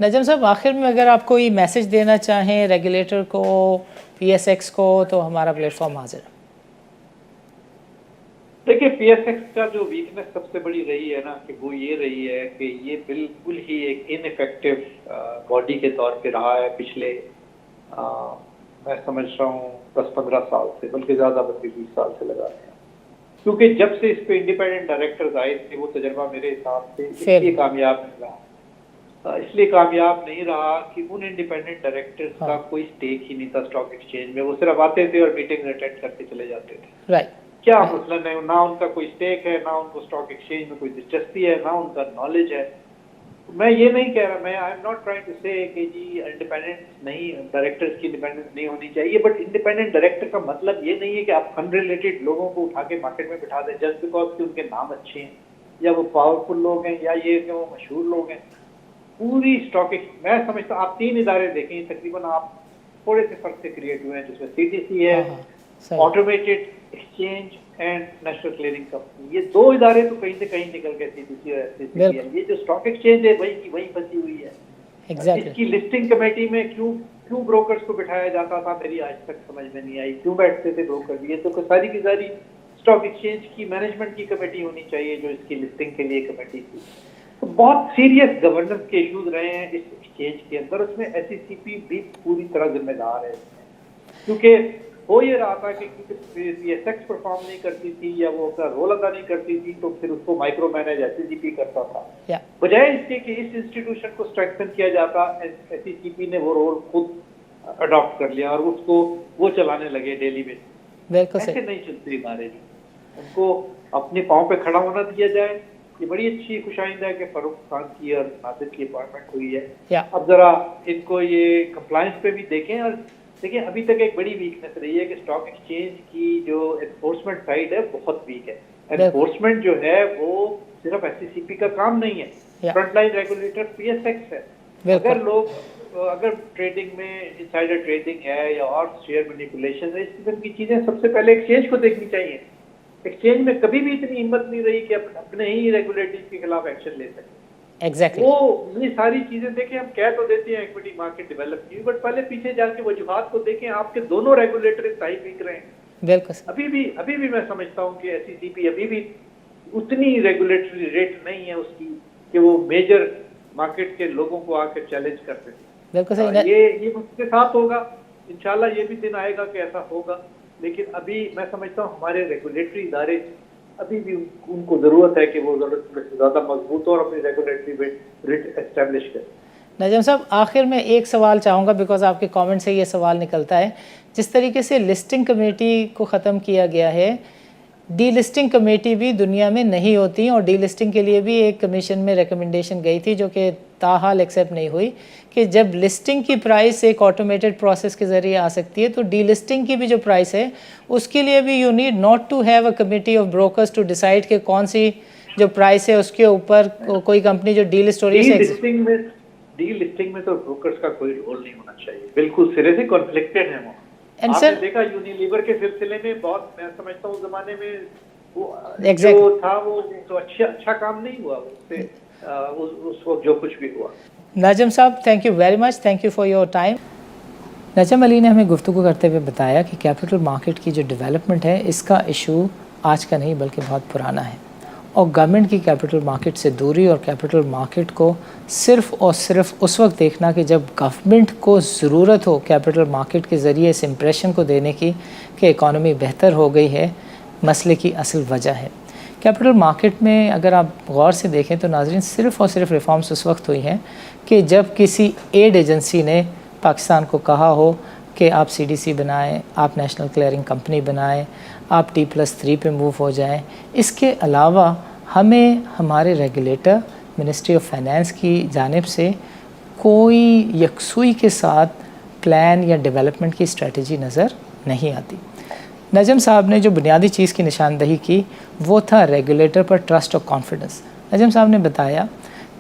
नजम साहब, आखिर में अगर आप कोई मैसेज देना चाहें रेगुलेटर को, पीएसएक्स को, तो हमारा प्लेटफॉर्म हाजिर है। देखिए, पीएसएक्स का जो वीकनेस सबसे बड़ी रही है ना, कि वो ये रही है कि ये बिल्कुल ही एक इनइफेक्टिव बॉडी के तौर पे रहा है पिछले मैं समझ रहा हूँ 10-15 साल से, बल्कि ज़्यादा 20 साल से लगा रहे हैं। क्योंकि जब से इस पे इंडिपेंडेंट डायरेक्टर्स आए थे, वो तजर्बा मेरे हिसाब से इसलिए कामयाब नहीं रहा। इसलिए कामयाब नहीं रहा कि उन इंडिपेंडेंट डायरेक्टर्स का कोई स्टेक ही नहीं था स्टॉक एक्सचेंज में। वो सिर्फ आते थे और मीटिंग अटेंड करके चले जाते थे। राइट। क्या मतलब है, ना उनका कोई स्टेक है, ना उनको स्टॉक एक्सचेंज में कोई दिलचस्पी है, ना उनका नॉलेज है। मैं ये नहीं कह रहा, मैं I am not trying to say कि जी इंडिपेंडेंस नहीं, डायरेक्टर्स की इंडिपेंडेंस नहीं होनी चाहिए, बट इंडिपेंडेंट डायरेक्टर का मतलब ये नहीं है कि आप अनरिलेटेड लोगों को उठा के मार्केट में बिठा दें जस्ट बिकॉज कि उनके नाम अच्छे हैं या वो पावरफुल लोग हैं या ये कि वो मशहूर लोग हैं। पूरी स्टॉक मैं समझता हूँ, आप 3 इदारे देखें तकरीबन, आप थोड़े से फर्क से क्रिएट हुए हैं, जिसमें सीटीसी है, automated exchange and national clearing company. ये 2 इदारे तो कहीं से कहीं निकल गए, सीटीसी और एससीसीपीएल। ये जो स्टॉक एक्सचेंज है वही की वही फंसी हुई है। इसकी लिस्टिंग कमेटी में क्यों ब्रोकर्स को बिठाया जाता था, मेरी आज तक समझ में नहीं आई। क्यों बैठते थे ब्रोकर? ये तो सारी की सारी स्टॉक एक्सचेंज की मैनेजमेंट की कमेटी होनी चाहिए, जो इसकी लिस्टिंग के लिए कमेटी थी। तो बहुत सीरियस गवर्नेंस के इश्यूज रहे हैं इस एक्सचेंज के अंदर। उसमें एससीसीपी भी पूरी तरह जिम्मेदार है, क्योंकि हो ये रहा था कि पीएसएक्स परफॉर्म नहीं करती थी या वो अपना रोल अदा नहीं करती थी, तो फिर उसको माइक्रो मैनेज एससीसीपी करता था। बजाय इसके कि इस इंस्टीट्यूशन को स्ट्रेंथन किया जाता, एससीसीपी ने वो रोल खुद अडॉप्ट कर लिया और उसको वो चलाने लगे डेली बेसिस। ऐसे नहीं चलती इदारे, उनको अपने पाँव पे खड़ा होना दिया जाए। ये बड़ी अच्छी खुशाइंद है कि फारूक खान की और नासिर की अपॉइंटमेंट हुई है। अब जरा इनको ये कंप्लायंस पे भी देखें। और देखिए, अभी तक एक बड़ी वीकनेस रही है कि स्टॉक एक्सचेंज की जो एनफोर्समेंट साइड है बहुत वीक है। एनफोर्समेंट जो है वो सिर्फ एससीसीपी का काम नहीं है, फ्रंटलाइन रेगुलेटर पीएसएक्स है। अगर ट्रेडिंग में इनसाइडर ट्रेडिंग है या और शेयर मैनिपुलेशन है, इस किस्म की चीजें सबसे पहले एक्सचेंज को देखनी चाहिए। एक्सचेंज में कभी भी इतनी हिम्मत नहीं रही कि अपने ही रेगुलेटरी के खिलाफ एक्शन ले सके। Exactly. वो ये सारी चीजें देखें, हम कह तो देते हैं इक्विटी मार्केट डेवलप की, बट पहले पीछे जाके वजूहात को देखें। आपके दोनों रेगुलेटर इंतहाई वीक रहे हैं। बिल्कुल। अभी भी मैं समझता हूँ कि एससीसीपी अभी भी उतनी रेगुलेटरी रेट नहीं है उसकी कि वो मेजर मार्केट के लोगों को आकर चैलेंज कर सके। बिल्कुल सही। ये मुझके साथ होगा, इंशाल्लाह ये भी दिन आएगा कि ऐसा होगा। लेकिन अभी मैं समझता हूँ हमारे रेगुलेटरी इदारे अभी भी उनको जरूरत है कि वो ज्यादा मजबूत और अपनी रेगुलेटरी रेट एस्टेब्लिश करें। नजम साहब, आखिर में एक सवाल चाहूँगा, बिकॉज आपके कमेंट से ये सवाल निकलता है। जिस तरीके से लिस्टिंग कमेटी को ख़त्म किया गया है, डी लिस्टिंग कमेटी भी दुनिया में नहीं होती, और डी लिस्टिंग के लिए भी एक कमीशन में रिकमेंडेशन गई थी जो कि ताहाल एक्सेप्ट नहीं हुई, कि जब लिस्टिंग की प्राइस एक ऑटोमेटेड प्रोसेस के ज़रिए आ सकती है, तो डी लिस्टिंग की भी जो प्राइस है उसके लिए भी you need not to have a committee of brokers to decide कि कौन सी जो प्राइस है उसके ऊपर कोई कंपनी जो डी लिस्ट हो रही है। डी लिस्टिंग में तो ब्रोकर्स का कोई रोल नहीं होना चाहिए, बिल्कुल सिरे से कॉन्फ्लिक्टेड है वो। आपने देखा यूनिलीवर के सिलसिले में बहुत, मैं समझता हूँ जमाने में वो जो था वो तो अच्छा काम नहीं हुआ उससे, उस वक्त जो कुछ भी हुआ। Najam sahab, thank you very much, thank you for your time. Najam Ali ने हमें गुफ्तगू करते हुए बताया कि कैपिटल मार्केट की जो डेवलपमेंट है, इसका इशू आज का नहीं बल्कि बहुत पुराना है, और गवर्नमेंट की कैपिटल मार्केट से दूरी और कैपिटल मार्केट को सिर्फ़ और सिर्फ उस वक्त देखना कि जब गवर्नमेंट को ज़रूरत हो कैपिटल मार्केट के ज़रिए इस इम्प्रेशन को देने की कि इकॉनमी बेहतर हो गई है, मसले की असल वजह है। कैपिटल मार्केट में अगर आप गौर से देखें तो नाज़रीन, सिर्फ़ और सिर्फ रिफॉर्म्स उस वक्त हुई हैं कि जब किसी एड एजेंसी ने पाकिस्तान को कहा हो कि आप सीडीसी बनाएं, आप नेशनल क्लियरिंग कंपनी बनाएं, आप T+3 पे मूव हो जाएं। इसके अलावा हमें हमारे रेगुलेटर मिनिस्ट्री ऑफ फाइनेंस की जानिब से कोई यकसुई के साथ प्लान या डेवलपमेंट की स्ट्रेटजी नज़र नहीं आती। नजम साहब ने जो बुनियादी चीज़ की निशानदही की वो था रेगुलेटर पर ट्रस्ट और कॉन्फिडेंस। नजम साहब ने बताया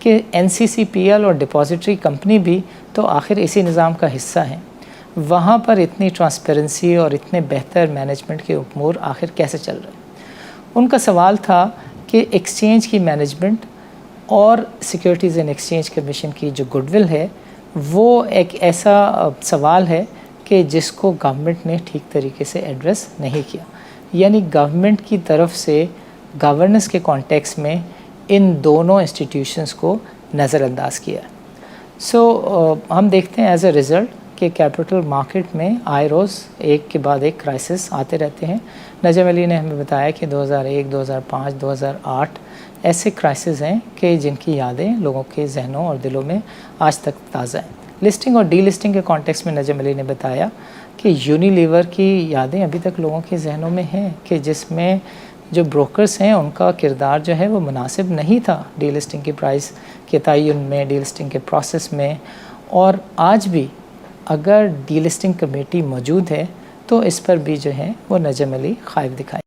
कि NCCPL और डिपॉजिटरी कंपनी भी तो आखिर इसी निज़ाम का हिस्सा हैं, वहाँ पर इतनी ट्रांसपेरेंसी और इतने बेहतर मैनेजमेंट के उमूर आखिर कैसे चल रहे हैं। उनका सवाल था कि एक्सचेंज की मैनेजमेंट और सिक्योरिटीज़ एंड एक्सचेंज कमीशन की जो गुडविल है वो एक ऐसा सवाल है कि जिसको गवर्नमेंट ने ठीक तरीके से एड्रेस नहीं किया, यानी गवर्नमेंट की तरफ से गवर्नेंस के कॉन्टेक्स्ट में इन दोनों इंस्टीट्यूशंस को नज़रअंदाज किया। हम देखते हैं एज अ रिज़ल्ट कि कैपिटल मार्केट में आए रोज़ एक के बाद एक क्राइसिस आते रहते हैं। नजम अली ने हमें बताया कि 2001, 2005, 2008 ऐसे क्राइसिस हैं कि जिनकी यादें लोगों के जहनों और दिलों में आज तक ताज़ा हैं। लिस्टिंग और डीलिस्टिंग के कॉन्टेक्स्ट में नजम अली ने बताया कि यूनिलीवर की यादें अभी तक लोगों के जहनों में हैं कि जिसमें जो ब्रोकर्स हैं उनका किरदार जो है वो मुनासिब नहीं था डीलिस्टिंग की प्राइस के तयन में, डीलिस्टिंग के प्रोसेस में। और आज भी अगर डीलिस्टिंग कमेटी मौजूद है तो इस पर भी जो है वो नजम अली ख़ाइफ़ दिखाई